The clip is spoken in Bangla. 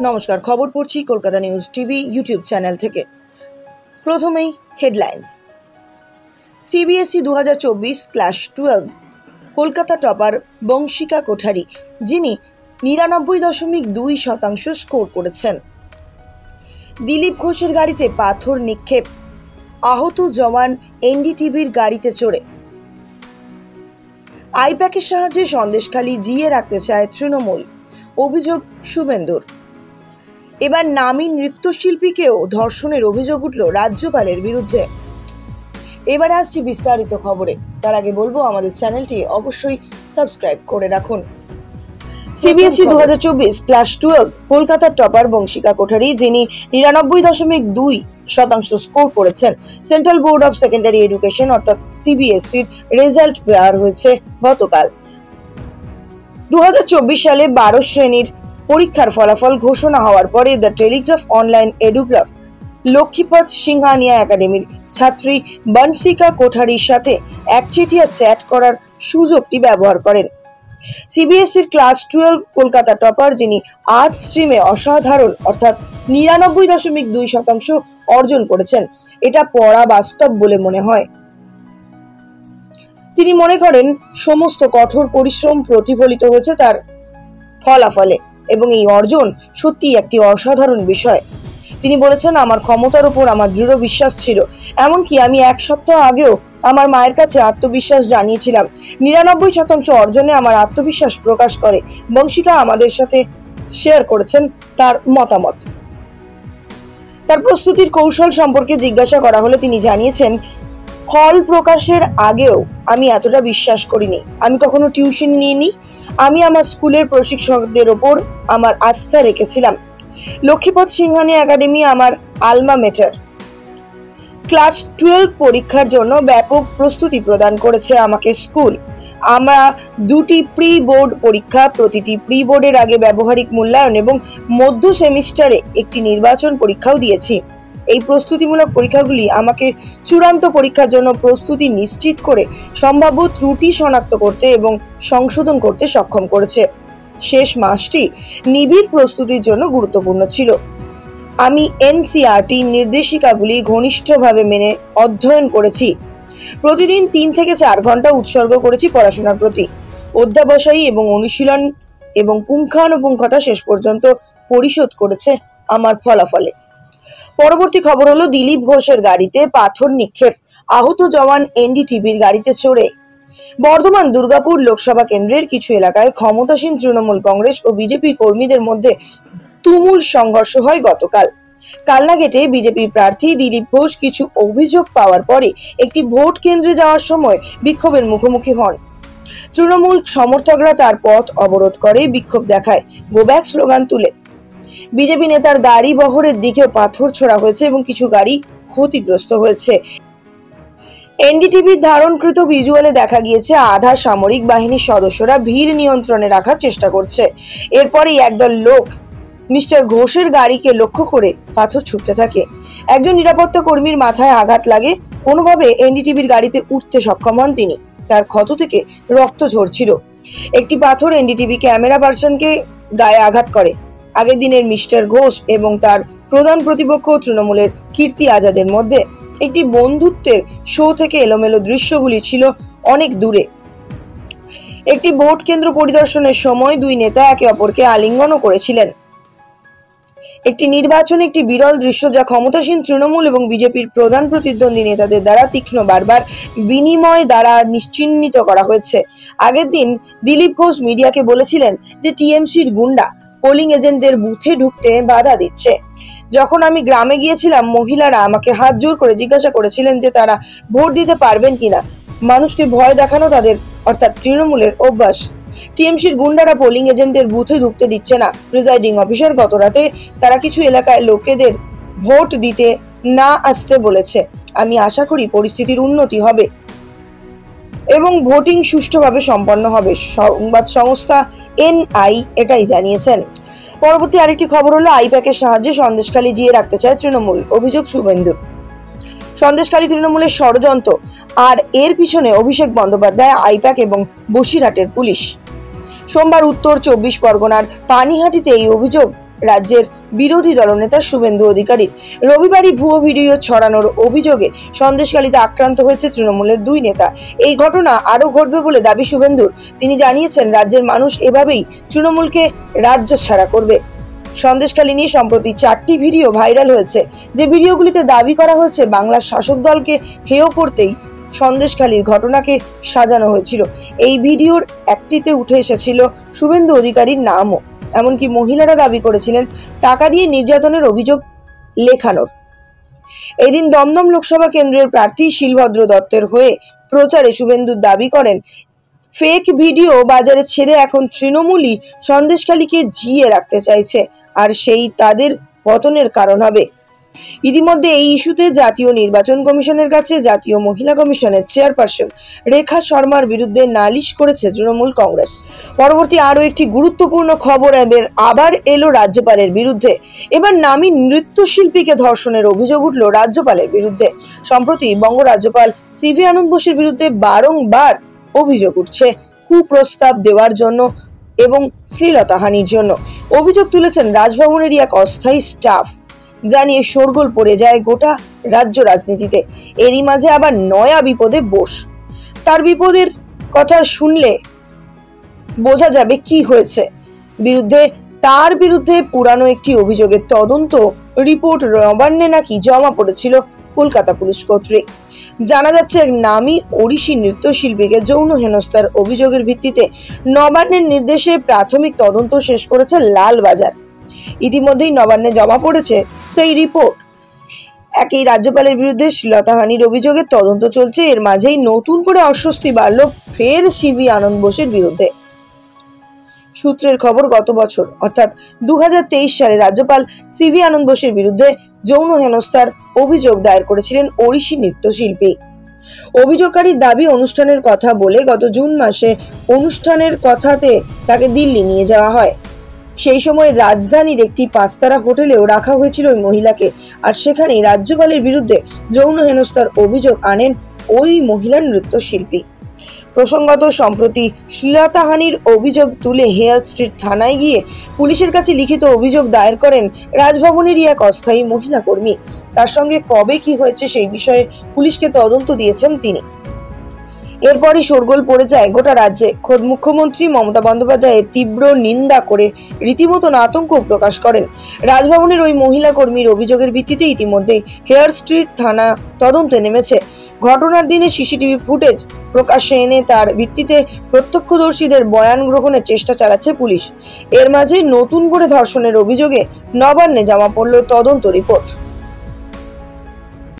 নমস্কার, খবর পড়ছি Kolkata news TV YouTube channel থেকে। প্রথমেই headlines. CBSE 2024 class 12 Kolkata topper Vanshika Kothari, যিনি 99.2% স্কোর করেছেন। দিলীপ ঘোষের গাড়িতে পাথর নিক্ষেপ, আহত জওয়ান এনডিটিভির গাড়িতে চড়ে। আইপ্যাকের সাহায্যে সন্দেশখালী জিয়ে রাখতে চায় তৃণমূল, অভিযোগ শুভেন্দুর। এবার নামী নৃত্যশিল্পীকেও ধর্ষণের অভিযোগ উঠল রাজ্যপালের বিরুদ্ধে। এবারে আসছি বিস্তারিত খবরে। তার আগে বলবো, আমাদের চ্যানেলটি অবশ্যই সাবস্ক্রাইব করে রাখুন। সিবিএসই 2024 ক্লাস 12 কলকাতার টপার বংশিকা কোঠারি, যিনি 99.2% স্কোর করেছেন। Central board of secondary education অর্থাৎ সিবিএসইর রেজাল্ট বের হয়েছে গতকাল। 2024 সালে 12 শ্রেণীর পরীক্ষার ফলাফল ঘোষণা হওয়ার পরে the Telegraph online এডুগ্রাফ Lakshmipada Singhania একাডেমির ছাত্রী বংশিকা কোঠারির সাথে একচেটিয়া চ্যাট করার সুযোগটি ব্যবহার করেন। সিবিএসইর ক্লাস 12 কলকাতা টপার, যিনি আর্ট স্ট্রিমে অসাধারণ অর্থাৎ 99.2% অর্জন করেছেন, এটা পড়া বাস্তব বলে মনে হয়। তিনি মনে করেন সমস্ত কঠোর পরিশ্রম প্রতিফলিত হয়েছে তার ফলাফলে এবং এই অর্জন সত্যি একটি অসাধারণ বিষয়। তিনি বলেছেন, আমার ক্ষমতার উপর আমার দৃঢ় বিশ্বাস ছিল, এমনকি আমি এক সপ্তাহ আগেও আমার মায়ের কাছে আত্মবিশ্বাস জানিয়েছিলাম। 99% অর্জনে আমার আত্মবিশ্বাস প্রকাশ করে। বংশিকা আমাদের সাথে শেয়ার করেছেন তার মতামত। তার প্রস্তুতির কৌশল সম্পর্কে জিজ্ঞাসা করা হলে তিনি জানিয়েছেন, ফল প্রকাশের আগেও আমি এতটা বিশ্বাস করিনি। আমি কখনো টিউশন নিইনি। আমি আমার স্কুলের প্রশিক্ষকদের ওপর আমার আস্থা রেখেছিলাম। লক্ষ্মীপদ সিংহানিয়া একাডেমি আমার আলমা মেটার। ক্লাস 12 পরীক্ষার জন্য ব্যাপক প্রস্তুতি প্রদান করেছে আমাকে স্কুল। আমরা 2টি প্রি বোর্ড পরীক্ষা, প্রতিটি প্রি বোর্ডের আগে ব্যবহারিক মূল্যায়ন এবং মধ্য সেমিস্টারে একটি নির্বাচন পরীক্ষাও দিয়েছি। এই প্রস্তুতিমূলক পরীক্ষাগুলি আমাকে চূড়ান্ত পরীক্ষার জন্য প্রস্তুতি নিশ্চিত করে সম্ভাব্য ত্রুটি শনাক্ত করতে এবং সংশোধন করতে সক্ষম করেছে। শেষ মাসটি নিবিড় প্রস্তুতির জন্য গুরুত্বপূর্ণ ছিল। আমি এনসিইআরটি নির্দেশিকাগুলি ঘনিষ্ঠভাবে মেনে অধ্যয়ন করেছি। প্রতিদিন 3 থেকে 4 ঘন্টা উৎসর্গ করেছি পড়াশোনার প্রতি। অধ্যাবসায়ী এবং অনুশীলন এবং পুঙ্খানুপুঙ্খতা শেষ পর্যন্ত পরিশোধ করেছে আমার ফলাফলে। পরবর্তী খবর হলো, দিলীপ ঘোষের গাড়িতে পাথর নিক্ষেপ, আহত জওয়ান এনডিটিভির গাড়িতে চড়ে। বর্ধমান দুর্গাপুর লোকসভা কেন্দ্রের কিছু এলাকায় ক্ষমতাসীন তৃণমূল কংগ্রেস ও বিজেপি কর্মীদের মধ্যে তুমুল সংঘর্ষ হয় গতকাল। কালনাগেটে বিজেপি প্রার্থী দিলীপ ঘোষ কিছু অভিযোগ পাওয়ার পরে একটি ভোট কেন্দ্রে যাওয়ার সময় বিক্ষোভের মুখোমুখি হন। তৃণমূল সমর্থকরা তার পথ অবরোধ করে বিক্ষোভ দেখায়, গো ব্যাক স্লোগান তুলে। বিজেপি নেতার গাড়ি বহরের দিকে পাথর ছোড়া হয়েছে এবং কিছু গাড়ি ক্ষতিগ্রস্ত হয়েছে। এনডিটিভির ধারণকৃত ভিজুয়ালে দেখা গিয়েছে আধা সামরিক বাহিনীর সদস্যরা ভিড় নিয়ন্ত্রণে রাখার চেষ্টা করছে। এরপরেই একদল লোক মিস্টার ঘোষের গাড়িকে লক্ষ্য করে পাথর ছুটতে থাকে। একজন নিরাপত্তা কর্মীর মাথায় আঘাত লাগে। কোনোভাবে এনডিটিভির গাড়িতে উঠতে সক্ষম হন তিনি। তার ক্ষত থেকে রক্ত ঝরছিল। একটি পাথর এনডিটিভি ক্যামেরা পার্সনকে গায়ে আঘাত করে। আগের দিনের মিস্টার ঘোষ এবং তার প্রধান প্রতিপক্ষ তৃণমূলের কীর্তি আজাদের মধ্যে একটি বন্ধুত্বের শো থেকে এলোমেলো দৃশ্যগুলি ছিল অনেক দূরে। একটি ভোট কেন্দ্র পরিদর্শনের সময় দুই নেতা একে অপরকে আলিঙ্গনও করেছিলেন। একটি নির্বাচন একটি বিরল দৃশ্য, যা ক্ষমতাসীন তৃণমূল এবং বিজেপির প্রধান প্রতিদ্বন্দ্বী নেতাদের দ্বারা তীক্ষ্ণ বারবার বিনিময় দ্বারা নিশ্চিহ্নিত করা হয়েছে। আগের দিন দিলীপ ঘোষ মিডিয়াকে বলেছিলেন যে টিএমসির গুন্ডা পোলিং এজেন্টদের বুথে ঢুকতে বাধা দিচ্ছে। যখন আমি গ্রামে গিয়েছিলাম, মহিলারা আমাকে হাত জোর করে জিজ্ঞাসা করেছিলেন যে তারা ভোট দিতে পারবেন কিনা। মানুষকে ভয় দেখানো তাদের অর্থাৎ তৃণমূলের অভ্যাস। টিএমসির গুন্ডারা পোলিং এজেন্টদের বুথে ঢুকতে দিচ্ছে না। প্রিজাইডিং অফিসার গত রাতে তারা কিছু এলাকায় লোকেদের ভোট দিতে না আসতে বলেছে। আমি আশা করি পরিস্থিতির উন্নতি হবে এবং ভোটিং সুষ্ঠুভাবে সম্পন্ন হবে, সংবাদ সংস্থা এনআই এটাই জানিয়েছেন। পরবর্তী আরেকটি খবর হলো, আইপ্যাকের সাহায্যে সন্দেশখালী জিয়ে রাখতে চায় তৃণমূল, অভিযোগ শুভেন্দুর। সন্দেশখালী তৃণমূলের ষড়যন্ত্র, আর এর পিছনে অভিষেক বন্দ্যোপাধ্যায়, আইপ্যাক এবং বসিরহাটের পুলিশ। সোমবার উত্তর 24 পরগনার পানিহাটিতে এই অভিযোগ রাজ্যের বিরোধী দলনেতা শুভেন্দু অধিকারী। রবিবারই ভুয়ো ভিডিও ছড়ানোর অভিযোগে সন্দেশখালীতে আক্রান্ত হয়েছে তৃণমূলের দুই নেতা। এই ঘটনা আরো ঘটবে বলে দাবি শুভেন্দুর। তিনি জানিয়েছেন, রাজ্যের মানুষ এভাবেই তৃণমূলকে রাজ্য ছাড়া করবে। সন্দেশখালী নিয়ে সম্প্রতি 4টি ভিডিও ভাইরাল হয়েছে, যে ভিডিওগুলিতে দাবি করা হয়েছে বাংলার শাসক দলকে হেয় করতেই সন্দেশখালীর ঘটনাকে সাজানো হয়েছিল। এই ভিডিওর একটিতে উঠে এসেছিল শুভেন্দু অধিকারীর নামও। এমনকি মহিলারা দাবি করেছিলেন টাকা দিয়ে নির্যাতনের অভিযোগ লেখানোর। এদিন দমদম লোকসভা কেন্দ্রের প্রার্থী শিলভদ্র দত্তের হয়ে প্রচারে শুভেন্দু দাবি করেন, ফেক ভিডিও বাজারে ছেড়ে এখন তৃণমূলই সন্দেশখালীকে জিয়ে রাখতে চাইছে, আর সেই তাদের পতনের কারণ হবে। ইতিমধ্যে এই ইস্যুতে জাতীয় নির্বাচন কমিশনের কাছে জাতীয় মহিলা কমিশনের চেয়ারপারসন রেখা শর্মার বিরুদ্ধে নালিশ করেছে তৃণমূল কংগ্রেস। পরবর্তী আরো একটি গুরুত্বপূর্ণ খবর আবার এলো রাজ্যপালের বিরুদ্ধে। এবার নামী নৃত্যশিল্পীকে ধর্ষণের অভিযোগ উঠল রাজ্যপালের বিরুদ্ধে। সম্প্রতি বঙ্গ রাজ্যপাল সিভি আনন্দ বোসের বিরুদ্ধে বারংবার অভিযোগ উঠছে কুপ্রস্তাব দেওয়ার জন্য এবং শ্লীলতাহানির জন্য। অভিযোগ তুলেছেন রাজভবনেরই এক অস্থায়ী স্টাফ, জানিয়ে শোরগোল পড়ে যায় গোটা রাজ্য রাজনীতিতে। এরই মাঝে আবার নয়া বিপদে বোস। তার বিপদের কথা শুনলে বোঝা যাবে কি হয়েছে। তার বিরুদ্ধে পুরানো একটি অভিযোগের তদন্ত রিপোর্ট নবান্নে নাকি জমা পড়েছিল কলকাতা পুলিশ কর্তৃক। জানা যাচ্ছে, এক নামী ওড়িশি নৃত্যশিল্পীকে যৌন হেনস্থার অভিযোগের ভিত্তিতে নবান্নের নির্দেশে প্রাথমিক তদন্ত শেষ করেছে লালবাজার। ইতিমধ্যেই নবান্নে জমা পড়েছে সেই রিপোর্ট। একই রাজ্যপালের বিরুদ্ধে শ্লীলতাহানির অভিযোগের তদন্ত চলছে। এর মাঝেই নতুন করে অস্বস্তি বাড়ল ফের সিভি আনন্দ বোসের বিরুদ্ধে। সূত্রের খবর, গত বছর অর্থাৎ 2023 সালে রাজ্যপাল সিভি আনন্দ বোসের বিরুদ্ধে যৌন হেনস্থার অভিযোগ দায়ের করেছিলেন ওড়িশি নৃত্যশিল্পী। অভিযোগকারীর দাবি, অনুষ্ঠানের কথা বলে গত জুন মাসে অনুষ্ঠানের কথাতে তাকে দিল্লি নিয়ে যাওয়া হয়। সেই সময় রাজধানীর একটি পাঁচতারা হোটেলেও রাখা হয়েছিল ওই মহিলাকে, আর সেখানেই রাজ্যপালের বিরুদ্ধে যৌন হেনস্থার অভিযোগ আনেন ওই মহিলা নৃত্যশিল্পী। প্রসঙ্গত, সম্প্রতি শ্লীলতাহানির অভিযোগ তুলে হেয়ার স্ট্রিট থানায় গিয়ে পুলিশের কাছে লিখিত অভিযোগ দায়ের করেন রাজভবনেরই এক অস্থায়ী মহিলা কর্মী। তার সঙ্গে কবে কি হয়েছে সেই বিষয়ে পুলিশকে তদন্ত দিয়েছেন তিনি। এরপরই শোরগোল পড়ে যায় গোটা রাজ্যে। খোদ মুখ্যমন্ত্রী মমতা বন্দ্যোপাধ্যায়ের তীব্র নিন্দা করে রীতিমতন আতঙ্ক প্রকাশ করেন। রাজভবনের ওই মহিলা কর্মীর অভিযোগের ভিত্তিতে ইতিমধ্যেই হেয়ার স্ট্রিট থানা তদন্তে নেমেছে। ঘটনার দিনে সিসিটিভি ফুটেজ প্রকাশ্যে এনে তার ভিত্তিতে প্রত্যক্ষদর্শীদের বয়ান গ্রহণের চেষ্টা চালাচ্ছে পুলিশ। এর মাঝে নতুন করে ধর্ষণের অভিযোগে নবান্নে জমা পড়ল তদন্ত রিপোর্ট।